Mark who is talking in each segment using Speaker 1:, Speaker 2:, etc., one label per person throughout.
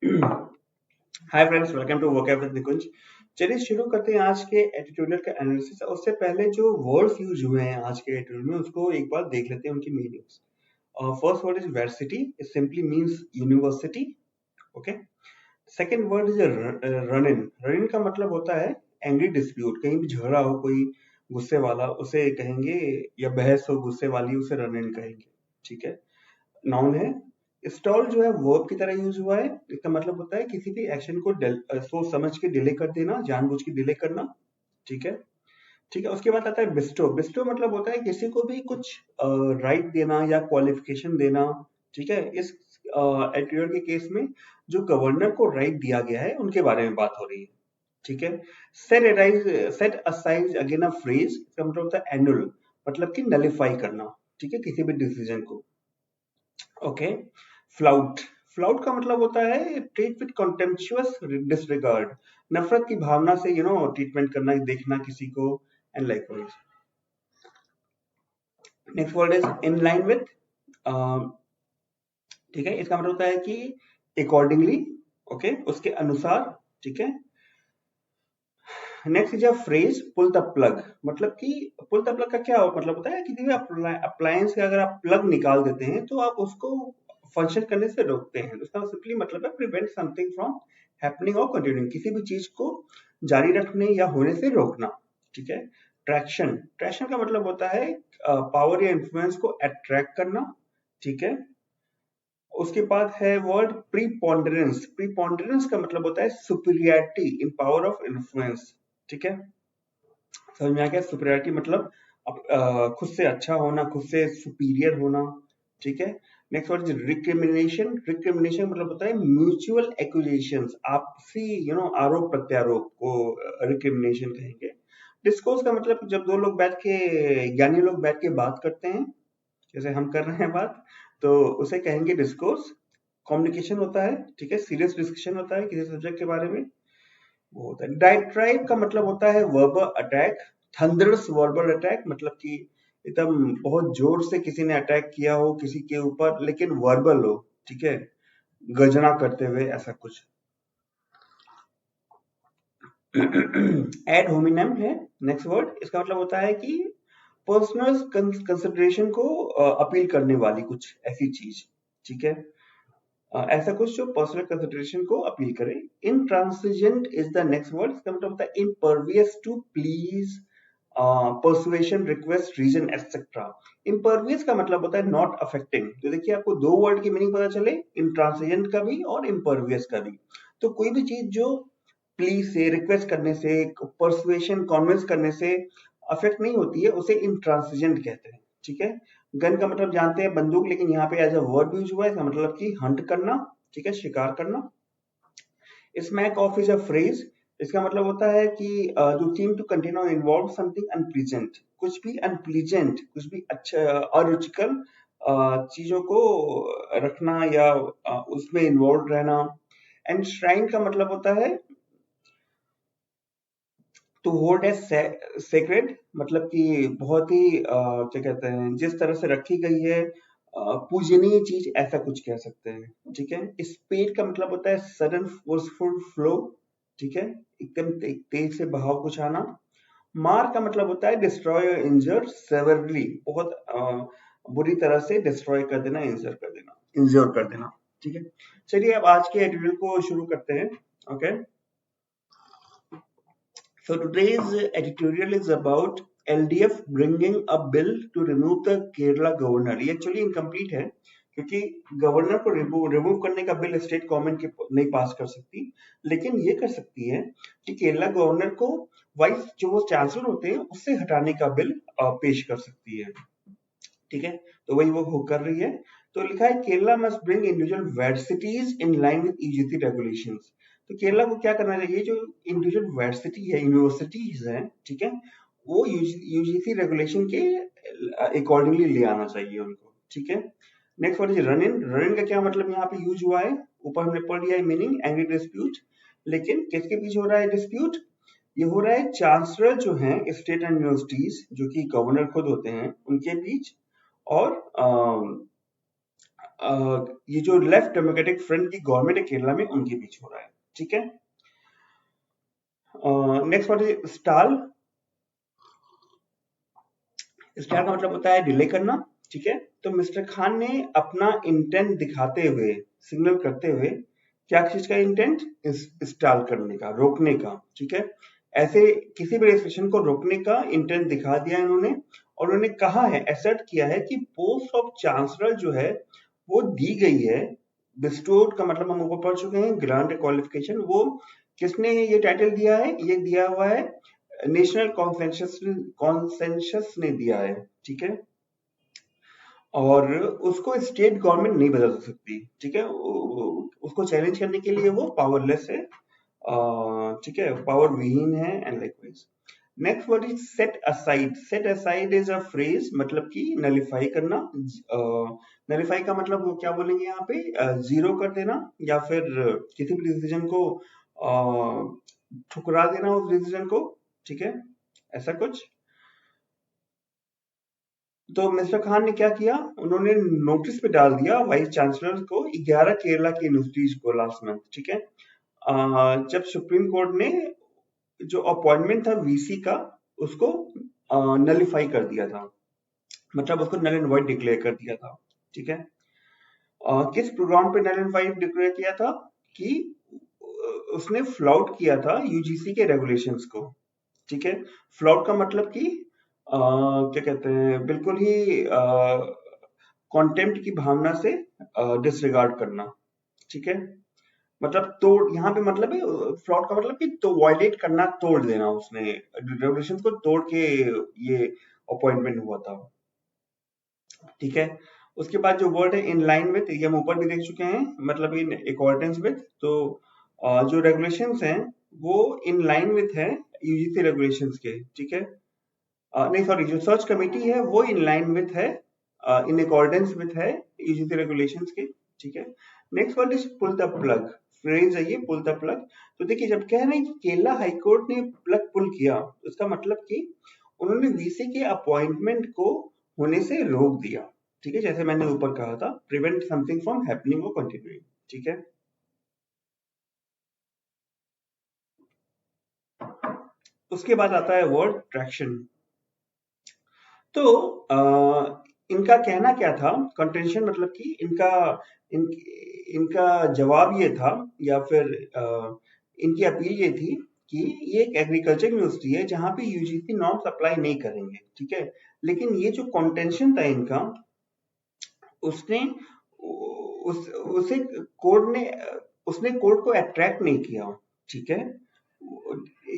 Speaker 1: Hi friends, welcome to vocab with Nikunj. चलिए शुरू करते हैं आज के एडिटोरियल का एनालिसिस। उससे पहले जो वर्ड्स यूज हुए हैं आज के एडिटोरियल में उसको एक बार देख लेते हैं, उनकी meanings. First word is varsity, it simply means university. Okay. Second word is run in. Run in का मतलब होता है एंग्री डिस्प्यूट, कहीं भी झगड़ा हो कोई गुस्से वाला उसे कहेंगे, या बहस हो गुस्से वाली उसे रन इन कहेंगे। ठीक है। नाउन है। स्टॉल जो है वर्ब की तरह यूज हुआ है। इसका मतलब होता है किसी भी एक्शन को सोच समझ के डिले कर देना, जानबूझ के डिले करना। ठीक है। ठीक है। उसके बाद आता है बिस्टो। बिस्टो मतलब होता है किसी को भी कुछ राइट देना या क्वालिफिकेशन देना। ठीक है। इस एट्रिब्यूट के केस में जो गवर्नर को राइट दिया गया है उनके बारे में बात हो रही है। ठीक है। Set aside again a phrase, इसका मतलब होता है एनुल, मतलब कि नलिफाई करना। ठीक है, किसी भी डिसीजन को। ओके। फ्लाउट। फ्लाउट का मतलब होता है ट्रीट विद कॉन्टेम्पचुअस डिसरिगार्ड, नफरत की भावना से ट्रीटमेंट करना, देखना किसी को, and likewise. Next word is in line with. ठीक है, इसका मतलब होता है कि अकॉर्डिंगली, ओके, उसके अनुसार। ठीक है। Next is a phrase pull the plug, मतलब कि पुल द प्लग का क्या मतलब होता है, किसी भी अप्लायंस का अगर आप प्लग निकाल देते हैं तो आप उसको फंक्शन करने से रोकते हैं। उसका सिंपली मतलब है प्रिवेंट समथिंग फ्रॉम हैपनिंग और कंटिन्यूइंग, किसी भी चीज को जारी रखने या होने से रोकना। ठीक है। ट्रैक्शन। ट्रैक्शन का मतलब होता है पावर या इन्फ्लुएंस को अट्रैक्ट करना। ठीक है। उसके बाद है वर्ड प्रीपोंडरेंस। प्रीपोंडरेंस का मतलब होता है superiority in power of influence. ठीक है। समझ में आ गया? सुपीरियरिटी मतलब खुद से अच्छा होना, खुद से सुपीरियर होना। ठीक है। Next word is recrimination. Recrimination मतलब होता है म्यूचुअल एक्यूजेशंस, आपसी आरोप प्रत्यारोप को रिक्रिमिनेशन कहेंगे। डिस्कोर्स का मतलब जब दो लोग बैठ के, ज्ञानी लोग बैठ के बात करते हैं, जैसे हम कर रहे हैं बात, तो उसे कहेंगे डिस्कोर्स। कम्युनिकेशन होता है, ठीक है, सीरियस डिस्कशन होता है किसी सब्जेक्ट के बारे में, वो होता है। डायट्राइब का मतलब होता है verbal attack. Thunderous verbal attack मतलब कि एकदम बहुत जोर से किसी ने अटैक किया हो किसी के ऊपर, लेकिन वर्बल हो। ठीक है, गर्जना करते हुए, ऐसा कुछ। एड होमिनम है नेक्स्ट वर्ड। इसका मतलब होता है कि पर्सनल कंसिडरेशन को अपील करने वाली कुछ ऐसी चीज। ठीक है। ऐसा कुछ जो पर्सनल कंसिडरेशन को अपील करे। Intransigent is the next word. इसका मतलब होता है impervious to please, persuasion, request, reason, etcetera. Impervious का मतलब होता है नॉट अफेक्टिंग। तो देखिए आपको दो वर्ड की मीनिंग पता चले, इंट्रांसिजेंट का भी और इम्पर्वियस का भी। तो कोई भी चीज जो प्लीज से, रिक्वेस्ट करने से, परसुएशन, कॉन्विंस करने से अफेक्ट नहीं होती है, उसे इंट्रांसिजेंट कहते हैं। ठीक है। गन का मतलब जानते हैं बंदूक, लेकिन यहाँ पे एज अ वर्ब यूज हुआ है, इसका मतलब कि हंट करना। ठीक है, शिकार करना। Smack of is a phrase. इसका मतलब होता है कि जो सीम टू कंटेन और इन्वॉल्व समथिंग अनप्लीजेंट, कुछ भी अनप्लीजेंट, कुछ भी अच्छा अरुचिकर चीजों को रखना या उसमें इन्वॉल्व रहना। एंड श्राइन का मतलब होता है टू होल्ड एज सेक्रेड, मतलब कि बहुत ही क्या कहते हैं, जिस तरह से रखी गई है, पूजनीय चीज, ऐसा कुछ कह सकते हैं। ठीक है। स्पीड का मतलब होता है सडन फोर्सफुल फ्लो। ठीक है, एकदम तेज से बहाव कुछ आना। मार का मतलब होता है डिस्ट्रॉय और इंजर सेवरली, बहुत बुरी तरह से डिस्ट्रॉय कर देना, इंजर कर देना, इंजर कर देना। ठीक है। चलिए अब आज के एडिटोरियल को शुरू करते हैं। Okay. So today's editorial is about LDF bringing a bill to remove the Kerala governor. ये एक्चुअली इनकम्प्लीट है क्योंकि गवर्नर को रिमूव करने का बिल स्टेट गवर्नमेंट नहीं पास कर सकती, लेकिन ये कर सकती है कि केरला गवर्नर को वाइस जो वो चांसलर होते हैं उससे हटाने का बिल पेश कर सकती है। ठीक है, तो वही वो कर रही है। तो लिखा है Kerala must bring individual varsities in line with UGC regulations. तो केरला को क्या करना चाहिए, जो इंडिविजुअल वर्सिटी है, यूनिवर्सिटीज है, ठीक है, वो यूजीसी रेगुलेशन के अकॉर्डिंगली ले आना चाहिए उनको। ठीक है। Next word is run in. Run in का क्या मतलब यहाँ पे यूज हुआ है, ऊपर हमने पढ़ लिया है मीनिंग, एंग्री डिस्प्यूट। लेकिन किसके पीछे हो रहा है डिस्प्यूट? ये हो रहा है चांसलर जो हैं स्टेट एंड यूनिवर्सिटीज, जो कि गवर्नर खुद होते हैं, उनके बीच, और ये जो लेफ्ट डेमोक्रेटिक फ्रंट की गवर्नमेंट है केरला में, उनके बीच हो रहा है। ठीक है। Next what is stall. Stall का मतलब होता है डिले करना। ठीक है। तो मिस्टर खान ने अपना इंटेंट दिखाते हुए, सिग्नल करते हुए, क्या चीज का इंटेंट, स्टाल करने का, रोकने का। ठीक है। ऐसे किसी भी रजिस्ट्रेशन को रोकने का इंटेंट दिखा दिया इन्होंने, और उन्होंने कहा है, एसर्ट किया है कि पोस्ट ऑफ चांसलर जो है वो दी गई है। बिस्टोड का मतलब हम ऊपर पढ़ चुके हैं, ग्रांट क्वालिफिकेशन। वो किसने ये टाइटल दिया है, ये दिया हुआ है नेशनल कॉन्सेंसस ने दिया है। ठीक है। और उसको स्टेट गवर्नमेंट नहीं बदल सकती। ठीक है। उसको चैलेंज करने के लिए वो पावरलेस है। ठीक है, पावर विहीन है। And likewise next word is set aside. Set aside is a phrase, मतलब कि नलिफाई करना। नलिफाई का मतलब वो क्या बोलेंगे यहाँ पे, जीरो कर देना, या फिर किसी भी डिसीजन को ठुकरा देना उस डिसीजन को। ठीक है, ऐसा कुछ। तो मिस्टर खान ने क्या किया, उन्होंने नोटिस पे डाल दिया वाइस चांसलर को 11 केरला की यूनिवर्सिटीज को लास्ट मंथ। ठीक है। जब सुप्रीम कोर्ट ने जो अपॉइंटमेंट था वीसी का, उसको नलिफाई कर दिया था, मतलब उसको नल एंड वाइड डिक्लेयर कर दिया था। ठीक है। किस प्रोग्राम पे नल एंड वाइड डिक्लेयर किया था, कि उसने फ्लाउट किया था यूजीसी के रेगुलेशंस को। ठीक है। फ्लॉट का मतलब कि क्या कहते हैं, बिल्कुल ही कॉन्टेम्प्ट की भावना से डिसरिगार्ड करना। ठीक है। मतलब तोड़, यहाँ पे मतलब है फ्लॉट का मतलब कि तो वायलेट करना, तोड़ देना, उसने रेगुलेशन को तोड़ के ये अपॉइंटमेंट हुआ था। ठीक है। उसके बाद जो वर्ड है इन लाइन विथ, ये हम ऊपर भी देख चुके हैं, मतलब इन अकॉर्डेंस विथ। तो जो रेगुलेशंस हैं वो इन लाइन विथ है यूजीसी रेगुलेशंस के। ठीक है। नहीं सॉरी, जो सर्च कमेटी है वो इन लाइन विथ है, इन अकॉर्डेंस विथ है यूजीसी रेगुलेशंस के। ठीक है। Next word is pull the plug. Phrase है ये, पुल द प्लग। तो देखिए, जब कह रहे हैं कि केरला हाईकोर्ट ने प्लग पुल किया, तो इसका मतलब कि उन्होंने वीसी के अपॉइंटमेंट को होने से रोक दिया। ठीक है, जैसे मैंने ऊपर कहा था, प्रिवेंट समथिंग फ्रॉम हैपनिंग और कंटिन्यूइंग। ठीक है। उसके बाद आता है वर्ड ट्रैक्शन। तो इनका कहना क्या था, कंटेंशन, मतलब कि इनका जवाब ये था, या फिर इनकी अपील ये थी कि ये एक एग्रीकल्चर यूनिवर्सिटी है जहां पे यूजीसी नॉर्म्स अप्लाई नहीं करेंगे। ठीक है। लेकिन ये जो कंटेंशन था इनका, उसने उस उसे कोर्ट ने उसने कोर्ट को अट्रैक्ट नहीं किया। ठीक है।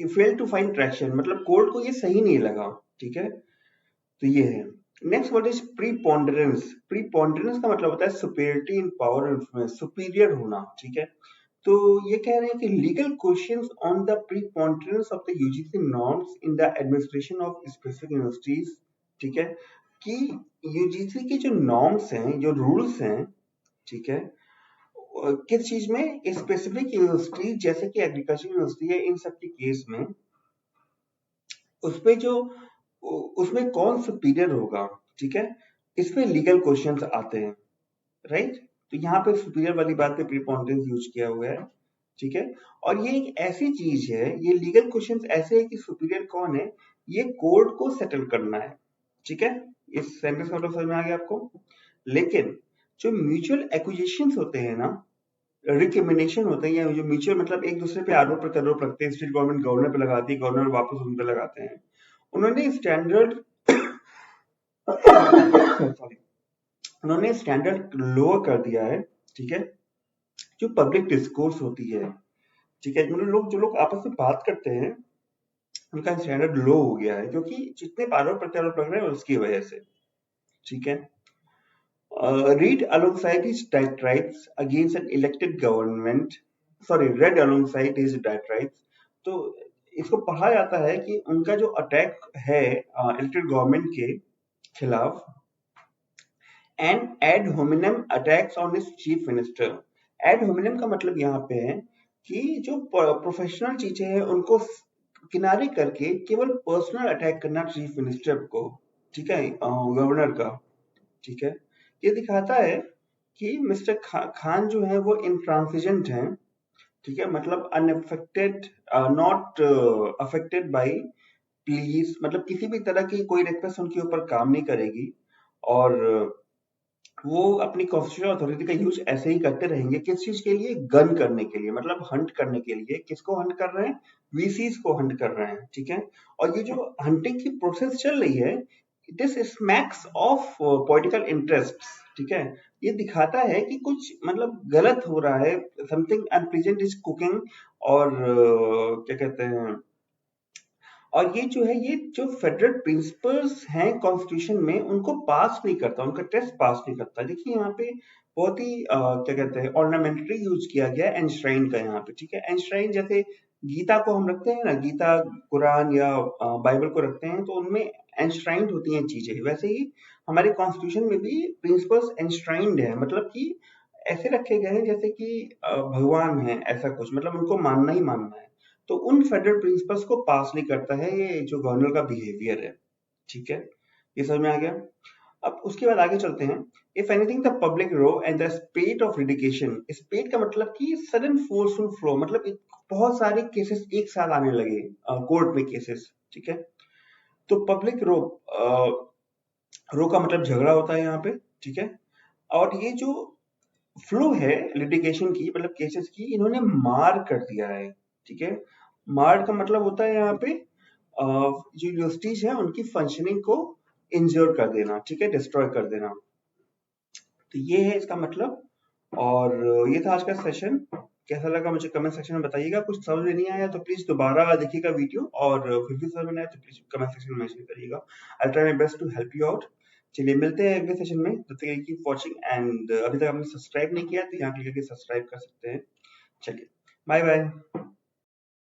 Speaker 1: फेल टू फाइंड ट्रैक्शन, मतलब कोर्ट को ये सही नहीं लगा। ठीक है। तो ये है। Next word is preponderance. Preponderance का मतलब होता है सुपीरियरिटी इन पावर और इन्फ्लुएंस, सुपीरियर होना। ठीक है। तो ये कह रहे हैं कि legal questions on the preponderance of the UGC norms in the administration of specific universities. ठीक है, कि यूजीसी के जो नॉर्म्स हैं, जो रूल्स हैं, ठीक है, किस चीज में, स्पेसिफिक यूनिवर्सिटी जैसे कि एग्रीकल्चर यूनिवर्सिटी है, इन सब के केस में उसपे जो उसमें कौन सुपीरियर होगा। ठीक है, इस पे लीगल क्वेश्चंस आते हैं, राइट। तो यहाँ पे सुपीरियर वाली बात पे प्रीपोंडेंस यूज किया हुआ है। ठीक है। और ये एक ऐसी चीज है, ये लीगल क्वेश्चंस ऐसे है कि सुपीरियर कौन है, ये कोर्ट को सेटल करना है। ठीक है, इस सेंटेंस का मतलब समझ में आ गया आपको। लेकिन जो म्यूचुअल एक्विजिशंस होते हैं ना, रिकमेंडेशन होते हैं, या जो म्यूचुअल मतलब एक दूसरे पे आरोप प्रत्यारोप रखते हैं, स्टेट गवर्नमेंट गवर्नर पे लगाती है, गवर्नर वापस उन पे लगाते हैं, उन्होंने स्टैंडर्ड सॉरी, उन्होंने स्टैंडर्ड लोअर कर दिया है। ठीक है, जो पब्लिक डिस्कोर्स होती है, ठीक है, मतलब लोग, जो लोग आपस में बात करते हैं, उनका स्टैंडर्ड लो हो गया है, क्योंकि जितने आरोप प्रत्यारोप लग रहे हैं उसकी वजह से। ठीक है। Read alongside his diatribes against an elected government, sorry, read alongside his diatribes। तो इसको पढ़ा जाता है कि उनका जो अटैक है इलेक्टेड गवर्नमेंट के खिलाफ, and add hominem attacks on his chief minister. Add hominem का मतलब यहाँ पे है कि जो प्रोफेशनल चीजें हैं उनको किनारे करके केवल पर्सनल अटैक करना चीफ मिनिस्टर को। ठीक है, गवर्नर का। ठीक है, ये दिखाता है कि मिस्टर खान जो है वो इंट्रांसिजेंट हैं, ठीक है, मतलब unaffected, not affected by please, मतलब किसी भी तरह की कोई रिक्वेस्ट उनके ऊपर काम नहीं करेगी, और वो अपनी कॉन्स्टिट्यूशनल अथॉरिटी का यूज ऐसे ही करते रहेंगे। किस चीज के लिए? गन करने के लिए, मतलब हंट करने के लिए। किसको हंट कर रहे हैं? वीसीज को हंट कर रहे हैं, ठीक है। और ये जो हंटिंग की प्रोसेस चल रही है, this smacks of political interest, ठीक है। ये दिखाता है कि कुछ मतलब गलत हो रहा है, समथिंग अनप्लीजेंट इज कुकिंग, और क्या कहते हैं, और ये जो है, ये जो फेडरल प्रिंसिपल्स हैं कॉन्स्टिट्यूशन में, उनको पास नहीं करता, उनका टेस्ट पास नहीं करता। देखिए यहाँ पे बहुत ही क्या कहते हैं, ऑर्नामेंटरी यूज किया गया है एनश्राइन का यहाँ पे, ठीक है। एनश्राइन जैसे गीता को हम रखते हैं ना, गीता, कुरान या बाइबल को रखते हैं, तो उनमें एनश्राइंड होती हैं चीजें, वैसे ही हमारे कॉन्स्टिट्यूशन में भी प्रिंसिपल्स एनश्राइंड है, मतलब कि ऐसे रखे गए हैं जैसे कि भगवान है, ऐसा कुछ, मतलब उनको मानना ही मानना है। तो उन फेडरल प्रिंसिपल्स को पास नहीं करता है ये जो गवर्नर का बिहेवियर है, ठीक है। ये समझ में आ गया। अब उसके बाद आगे चलते हैं। If anything the public row and the spate of litigation, spate का मतलब कि सडन फोर्सफुल फ्लो, मतलब बहुत सारे केसेस एक साथ आने लगे कोर्ट में केसेस, ठीक है। तो पब्लिक रो, रो का मतलब झगड़ा होता है यहाँ पे, ठीक है। और ये जो फ्लो है लिटिगेशन की, मतलब केसेस की, इन्होंने मार कर दिया है, ठीक है। मार का मतलब होता है यहाँ पे जो यूनिवर्सिटीज है उनकी फंक्शनिंग को इंजर कर देना, ठीक है, डिस्ट्रॉय कर देना। तो ये है इसका मतलब। और ये था आज का सेशन। कैसा लगा मुझे कमेंट सेक्शन में बताइएगा। कुछ समझ में नहीं आया तो प्लीज दोबारा देखिएगा वीडियो, और फिर भी समझ में आया तो प्लीज कमेंट सेक्शन में मेंशन करिएगा। I try my best to help you out. चलिए मिलते हैं अगले सेशन में, तब तक कीप वॉचिंग, एंड अभी तक आपने सब्सक्राइब नहीं किया तो यहाँ क्लिक करके सब्सक्राइब कर सकते हैं। चलिए, बाय बाय।